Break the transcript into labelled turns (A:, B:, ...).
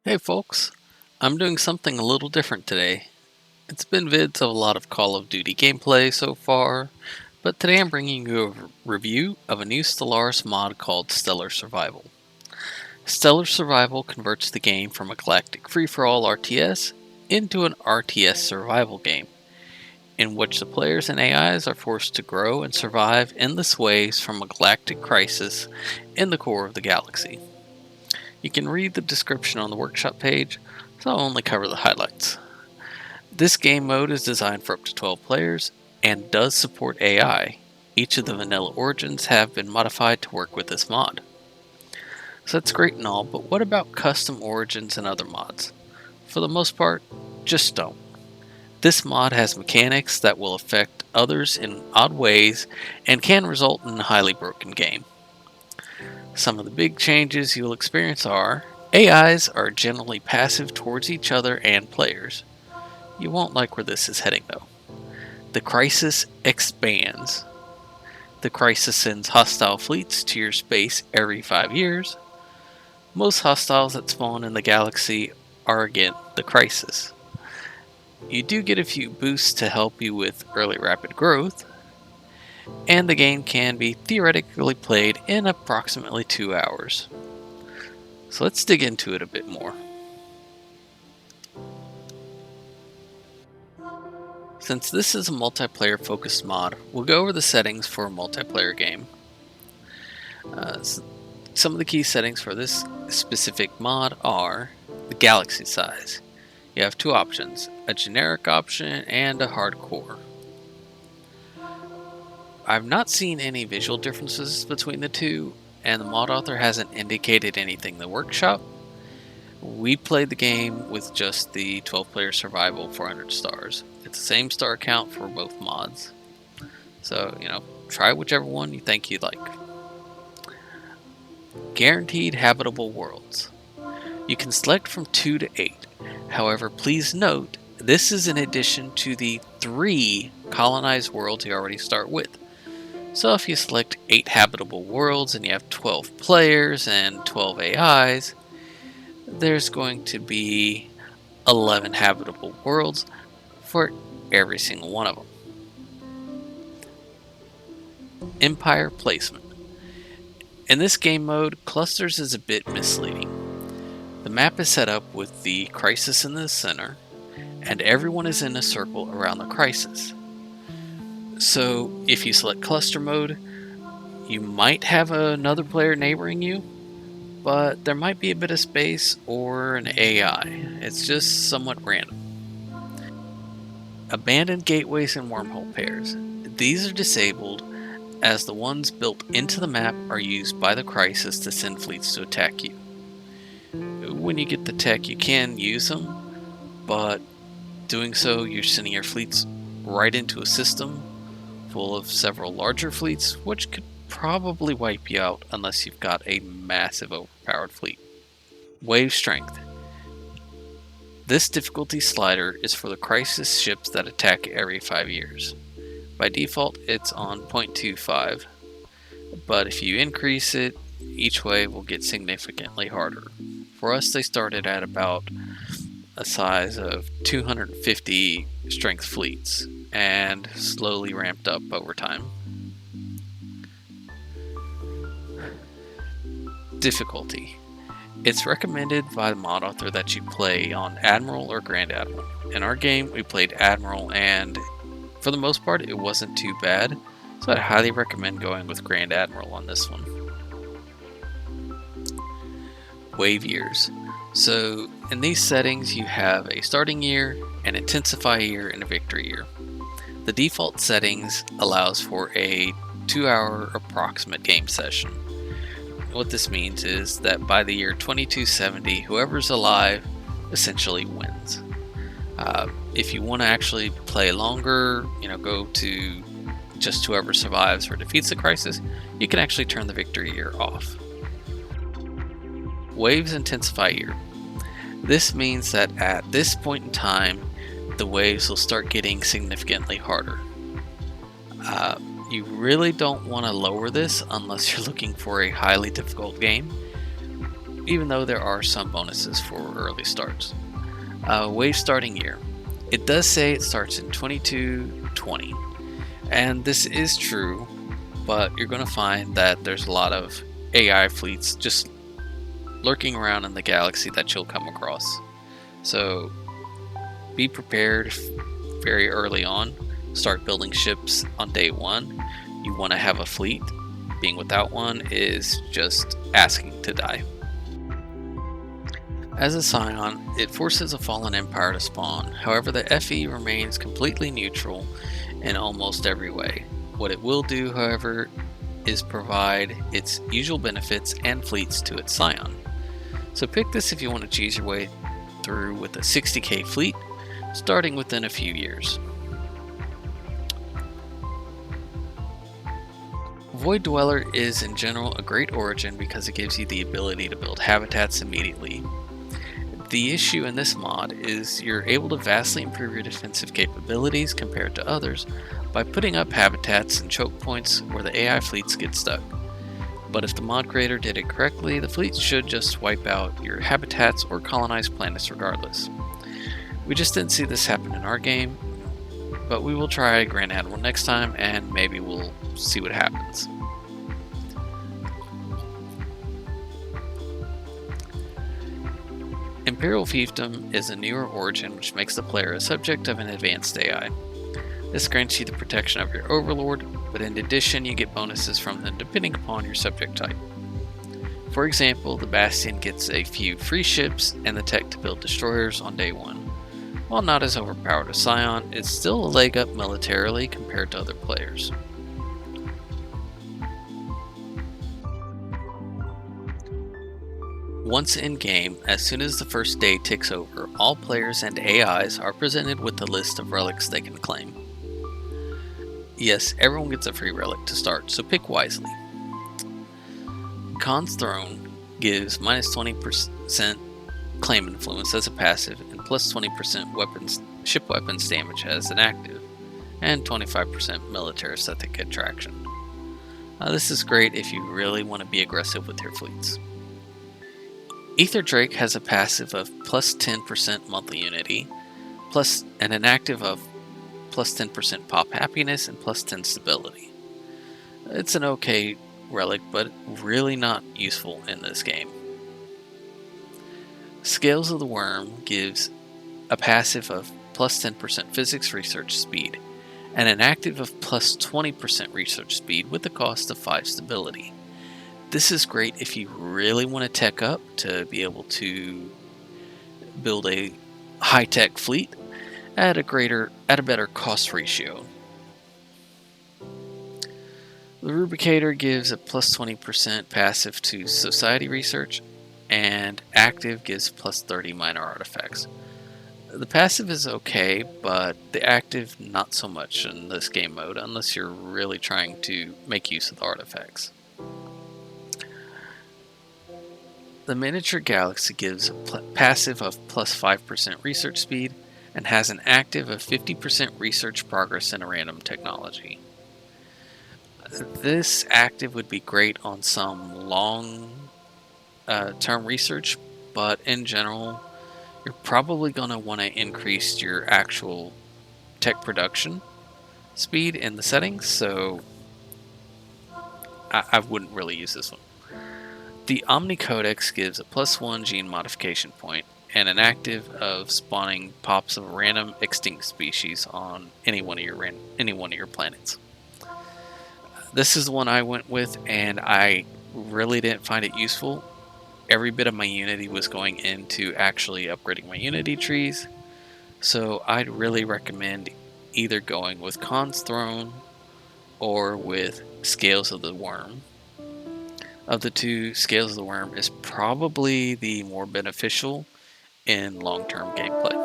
A: Hey folks, I'm doing something a little different today. It's been vids of a lot of Call of Duty gameplay so far, but today I'm bringing you a review of a new Stellaris mod called Stellar Survival. Stellar Survival converts the game from a galactic free-for-all RTS into an RTS survival game, in which the players and AIs are forced to grow and survive endless waves from a galactic crisis in the core of the galaxy. You can read the description on the workshop page, so I'll only cover the highlights. This game mode is designed for up to 12 players and does support AI. Each of the vanilla origins have been modified to work with this mod. So that's great and all, but what about custom origins and other mods? For the most part, just don't. This mod has mechanics that will affect others in odd ways and can result in a highly broken game. Some of the big changes you'll experience are AIs are generally passive towards each other and players. You won't like where this is heading though. The crisis expands. The crisis sends hostile fleets to your space every 5 years. Most hostiles that spawn in the galaxy are again the crisis. You do get a few boosts to help you with early rapid growth, and the game can be theoretically played in approximately 2 hours. So let's dig into it a bit more. Since this is a multiplayer focused mod, we'll go over the settings for a multiplayer game. Some of the key settings for this specific mod are the galaxy size. You have two options, a generic option and a hardcore. I've not seen any visual differences between the two, and the mod author hasn't indicated anything in the workshop. We played the game with just the 12-player survival 400 stars. It's the same star count for both mods. So, try whichever one you think you'd like. Guaranteed habitable worlds. You can select from 2 to 8. However, please note, this is in addition to the 3 colonized worlds you already start with. So if you select 8 habitable worlds and you have 12 players and 12 AIs, there's going to be 11 habitable worlds for every single one of them. Empire placement. In this game mode, clusters is a bit misleading. The map is set up with the crisis in the center, and everyone is in a circle around the crisis. So if you select cluster mode, you might have another player neighboring you, but there might be a bit of space or an AI. It's just somewhat random. Abandoned gateways and wormhole pairs. These are disabled as the ones built into the map are used by the crisis to send fleets to attack you. When you get the tech, you can use them, but doing so, you're sending your fleets right into a system full of several larger fleets, which could probably wipe you out unless you've got a massive overpowered fleet. Wave strength. This difficulty slider is for the crisis ships that attack every 5 years. By default, it's on 0.25, but if you increase it, each wave will get significantly harder. For us, they started at about a size of 250 strength fleets and slowly ramped up over time. Difficulty. It's recommended by the mod author that you play on Admiral or Grand Admiral. In our game, we played Admiral, and for the most part, it wasn't too bad, so I'd highly recommend going with Grand Admiral on this one. Wave years. So in these settings, you have a starting year, an intensify year, and a victory year. The default settings allows for a 2-hour approximate game session. What this means is that by the year 2270, whoever's alive essentially wins. If you want to actually play longer, go to just whoever survives or defeats the crisis, you can actually turn the victory year off. Waves intensify year. This means that at this point in time, the waves will start getting significantly harder. You really don't want to lower this unless you're looking for a highly difficult game. even though there are some bonuses for early starts. Wave starting year. It does say it starts in 2220, and this is true, but you're going to find that there's a lot of AI fleets just lurking around in the galaxy that you'll come across. So be prepared very early on. Start building ships on day one. You want to have a fleet. Being without one is just asking to die. As a scion, it forces a fallen empire to spawn. However, the FE remains completely neutral in almost every way. What it will do, however, is provide its usual benefits and fleets to its scion. So pick this if you want to cheese your way through with a 60k fleet, starting within a few years. Void Dweller is in general a great origin because it gives you the ability to build habitats immediately. The issue in this mod is you're able to vastly improve your defensive capabilities compared to others by putting up habitats and choke points where the AI fleets get stuck. But if the mod creator did it correctly, the fleet should just wipe out your habitats or colonize planets regardless. We just didn't see this happen in our game, but we will try Grand Admiral next time and maybe we'll see what happens. Imperial Fiefdom is a newer origin which makes the player a subject of an advanced AI. This grants you the protection of your overlord, but in addition you get bonuses from them depending upon your subject type. For example, the Bastion gets a few free ships and the tech to build destroyers on day one. While not as overpowered as Scion, it's still a leg up militarily compared to other players. Once in game, as soon as the first day ticks over, all players and AIs are presented with a list of relics they can claim. Yes, everyone gets a free relic to start, so pick wisely. Khan's Throne gives minus 20% claim influence as a passive and plus 20% ship weapons damage as an active, and 25% military aesthetic attraction. This is great if you really want to be aggressive with your fleets. Ether Drake has a passive of plus 10% monthly unity, and an active of plus 10% pop happiness and plus 10 stability. It's an okay relic, but really not useful in this game. Scales of the Worm gives a passive of plus 10% physics research speed, and an active of plus 20% research speed with the cost of 5 stability. This is great if you really want to tech up to be able to build a high-tech fleet at a better cost ratio. The Rubricator gives a plus 20% passive to society research, and active gives plus 30 minor artifacts. The passive is okay, but the active not so much in this game mode unless you're really trying to make use of the artifacts. The Miniature Galaxy gives a passive of plus 5% research speed and has an active of 50% research progress in a random technology. This active would be great on some long-term research, but in general, you're probably going to want to increase your actual tech production speed in the settings, so I wouldn't really use this one. The Omni Codex gives a plus 1 gene modification point and an active of spawning pops of random extinct species on any one of your planets. This is the one I went with, and I really didn't find it useful. Every bit of my Unity was going into actually upgrading my Unity trees, so I'd really recommend either going with Khan's Throne or with Scales of the Worm. Of the two, Scales of the Worm is probably the more beneficial in long-term gameplay.